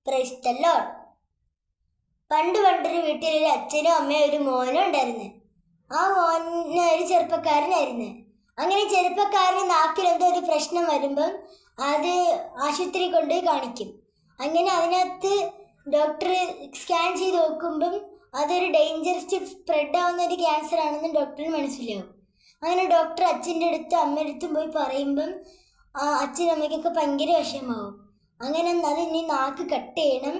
Praise the Lord. പണ്ടൊരു വീട്ടിലൊരു അച്ഛനും അമ്മയും ഒരു മോനും ഉണ്ടായിരുന്നു. ആ മോന് ഒരു ചെറുപ്പക്കാരനായിരുന്നു. അങ്ങനെ ചെറുപ്പക്കാരന് നാക്കിൽ എന്തോ ഒരു പ്രശ്നം വരുമ്പം അത് ആശുപത്രി കൊണ്ട് കാണിക്കും. അങ്ങനെ അതിനകത്ത് ഡോക്ടർ സ്കാൻ ചെയ്ത് നോക്കുമ്പം അതൊരു ഡേഞ്ചറസ് സ്പ്രെഡ് ആവുന്ന ഒരു ക്യാൻസർ ആണെന്ന് ഡോക്ടറിന് മനസ്സിലാവും. അങ്ങനെ ഡോക്ടർ അച്ഛൻ്റെ അടുത്തും അമ്മയുടെ അടുത്തും പോയി പറയുമ്പം അച്ഛനും അമ്മയ്ക്കൊക്കെ ഭയങ്കര വിഷമമാവും. അങ്ങനെ അത് ഇനി നാക്ക് കട്ട് ചെയ്യണം,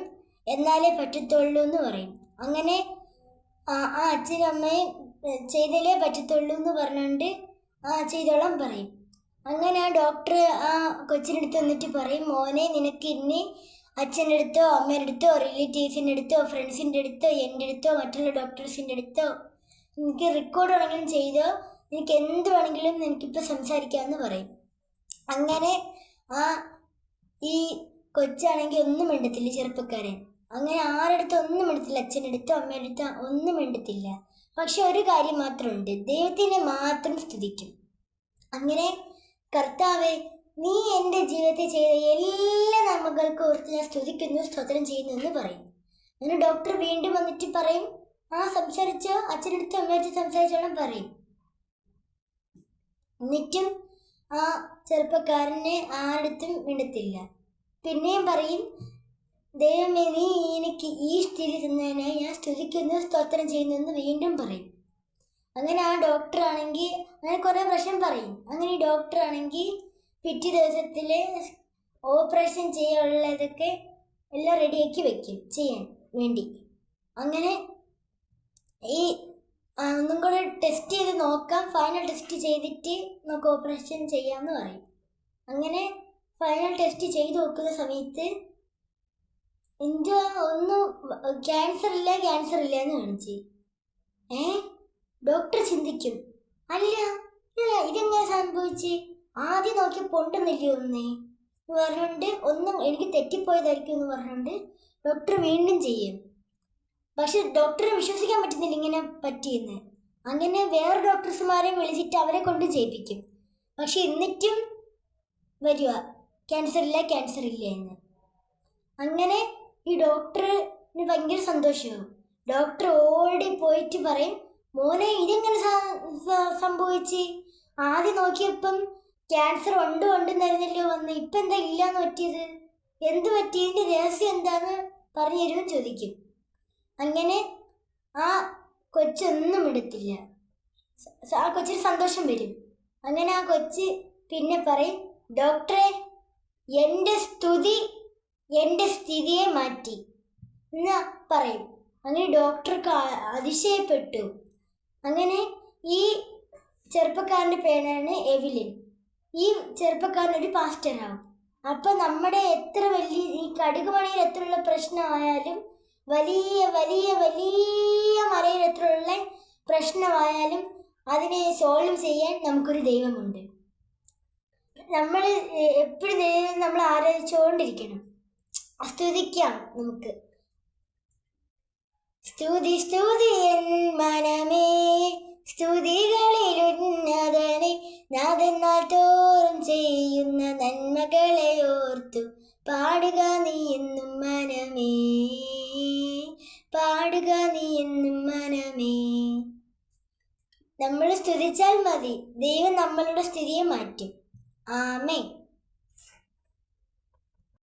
എന്നാലേ പറ്റത്തുള്ളൂ എന്ന് പറയും. അങ്ങനെ ആ അച്ഛനും അമ്മയും ചെയ്താലേ പറ്റത്തുള്ളൂ എന്ന് പറഞ്ഞുകൊണ്ട് ചെയ്തോളാൻ പറയും. അങ്ങനെ ആ ഡോക്ടർ ആ കൊച്ചിനടുത്ത് വന്നിട്ട് പറയും, മോനെ നിനക്ക് ഇനി അച്ഛൻ്റെ അടുത്തോ അമ്മയുടെ അടുത്തോ റിലേറ്റീവ്സിൻ്റെ അടുത്തോ ഫ്രണ്ട്സിൻ്റെ അടുത്തോ എൻ്റെ അടുത്തോ മറ്റുള്ള ഡോക്ടേഴ്സിൻ്റെ അടുത്തോ എനിക്ക് റെക്കോർഡ് വേണമെങ്കിലും ചെയ്തോ, എനിക്ക് എന്ത് വേണമെങ്കിലും എനിക്കിപ്പോൾ സംസാരിക്കാമെന്ന് പറയും. അങ്ങനെ ഈ കൊച്ചാണെങ്കിൽ ഒന്നും മിണ്ടത്തില്ല, ചെറുപ്പക്കാരൻ. അങ്ങനെ ആരുടെ ഒന്നും മിണ്ടത്തില്ല, അച്ഛൻ്റെ അടുത്തോ അമ്മയുടെ അടുത്തോ ഒന്നും മിണ്ടത്തില്ല. പക്ഷെ ഒരു കാര്യം മാത്രമുണ്ട്, ദൈവത്തിനെ മാത്രം സ്തുതിക്കും. അങ്ങനെ കർത്താവേ, നീ എൻ്റെ ജീവിതത്തിൽ ചെയ്ത എല്ലാ നന്മകൾക്കും ഓർത്ത് ഞാൻ സ്തുതിക്കുന്നു, സ്തോത്രം ചെയ്യുന്നു എന്ന് പറയും. അങ്ങനെ ഡോക്ടർ വീണ്ടും വന്നിട്ട് പറയും, സംസാരിച്ചോ, അച്ഛനടുത്ത് അമ്മയടുത്ത് സംസാരിച്ചോളം പറയും. എന്നിട്ടും ആ ചെറുപ്പക്കാരനെ ആരടുത്തും മിണ്ടത്തില്ല. പിന്നെയും പറയും, ദൈവമേ നീ എനിക്ക് ഈ സ്ഥിതി തന്നതിനായി ഞാൻ സ്തുതിക്കുന്നു, സ്തോത്രം ചെയ്യുന്നു എന്ന് വീണ്ടും പറയും. അങ്ങനെ ആ ഡോക്ടറാണെങ്കിൽ അങ്ങനെ കുറേ പ്രശ്നം പറയും. അങ്ങനെ ഈ ഡോക്ടറാണെങ്കിൽ പിറ്റേ ദിവസത്തിൽ ഓപ്പറേഷൻ ചെയ്യാനുള്ളതൊക്കെ എല്ലാം റെഡിയാക്കി വെക്കും ചെയ്യാൻ വേണ്ടി. അങ്ങനെ ഈ ഒന്നും കൂടെ ടെസ്റ്റ് ചെയ്ത് നോക്കാം, ഫൈനൽ ടെസ്റ്റ് ചെയ്തിട്ട് നമുക്ക് ഓപ്പറേഷൻ ചെയ്യാമെന്ന് പറയും. അങ്ങനെ ഫൈനൽ ടെസ്റ്റ് ചെയ്ത് നോക്കുന്ന സമയത്ത് ഒന്നും ക്യാൻസർ ഇല്ല എന്ന് കാണിച്ച്. ഡോക്ടർ ചിന്തിക്കും, അല്ല ഇതെങ്ങനെ സംഭവിച്ച്, ആദ്യം നോക്കി പൊണ്ടുന്നില്ലേ ഒന്നേ എന്ന് പറഞ്ഞുകൊണ്ട് ഒന്നും എനിക്ക് തെറ്റിപ്പോയതായിരിക്കും എന്ന് പറഞ്ഞുകൊണ്ട് ഡോക്ടർ വീണ്ടും ചെയ്യും. പക്ഷെ ഡോക്ടറെ വിശ്വസിക്കാൻ പറ്റുന്നില്ല ഇങ്ങനെ പറ്റിയെന്ന്. അങ്ങനെ വേറെ ഡോക്ടർമാരെയും വിളിച്ചിട്ട് അവരെ കൊണ്ട് ചെയ്യിപ്പിക്കും. പക്ഷെ എന്നിട്ടും വരുക ക്യാൻസർ ഇല്ല എന്ന്. അങ്ങനെ ഈ ഡോക്ടറിന് ഭയങ്കര സന്തോഷമാവും. ഡോക്ടർ ഓടി പോയിട്ട് പറയും, മോനെ ഇതെങ്ങനെ സംഭവിച്ച്, ആദ്യം നോക്കിയപ്പം ക്യാൻസർ ഉണ്ടെന്നായിരുന്നല്ലോ വന്ന്, ഇപ്പം എന്താ ഇല്ലാന്ന് പറ്റിയത്, എന്ത് പറ്റി, ഇതിൻ്റെ രഹസ്യം എന്താന്ന് പറഞ്ഞു തരുമെന്ന് ചോദിക്കും. അങ്ങനെ ആ കൊച്ചൊന്നും എടുത്തില്ല. ആ കൊച്ചിന് സന്തോഷം വരും. അങ്ങനെ ആ കൊച്ച് പിന്നെ പറയും, ഡോക്ടറെ എൻ്റെ സ്ഥിതിയെ മാറ്റി എന്ന് പറയും. അങ്ങനെ ഡോക്ടർക്ക് അതിശയപ്പെട്ടു. അങ്ങനെ ഈ ചെറുപ്പക്കാരൻ്റെ പേരാണ് എവിലിൻ. ഈ ചെറുപ്പക്കാരനൊരു പാസ്റ്ററാവും. അപ്പം നമ്മുടെ എത്ര വലിയ ഈ കടുകുമണിയിൽ എത്രയുള്ള പ്രശ്നമായാലും വലിയ വലിയ വലിയ മലയിൽ എത്രയുള്ള പ്രശ്നമായാലും അതിനെ സോൾവ് ചെയ്യാൻ നമുക്കൊരു ദൈവമുണ്ട്. നമ്മൾ എപ്പോഴും ദൈവം നമ്മൾ ആരാധിച്ചുകൊണ്ടിരിക്കണം. സ്തുതിക്കാം നമുക്ക്. സ്തുതി സ്തുതി എൻ മനമേ, സ്തുതികളിൽ ഉന്നതനെ, നാഥന്നാൽ തോറും ചെയ്യുന്ന നന്മകളെ ഓർത്തു പാടുക നീ എന്നും മനമേ, പാടുക നീ എന്നും മനമേ. നമ്മൾ സ്തുതിച്ചാൽ മതി, ദൈവം നമ്മളുടെ സ്ഥിതിയെ മാറ്റും. ആമേൻ.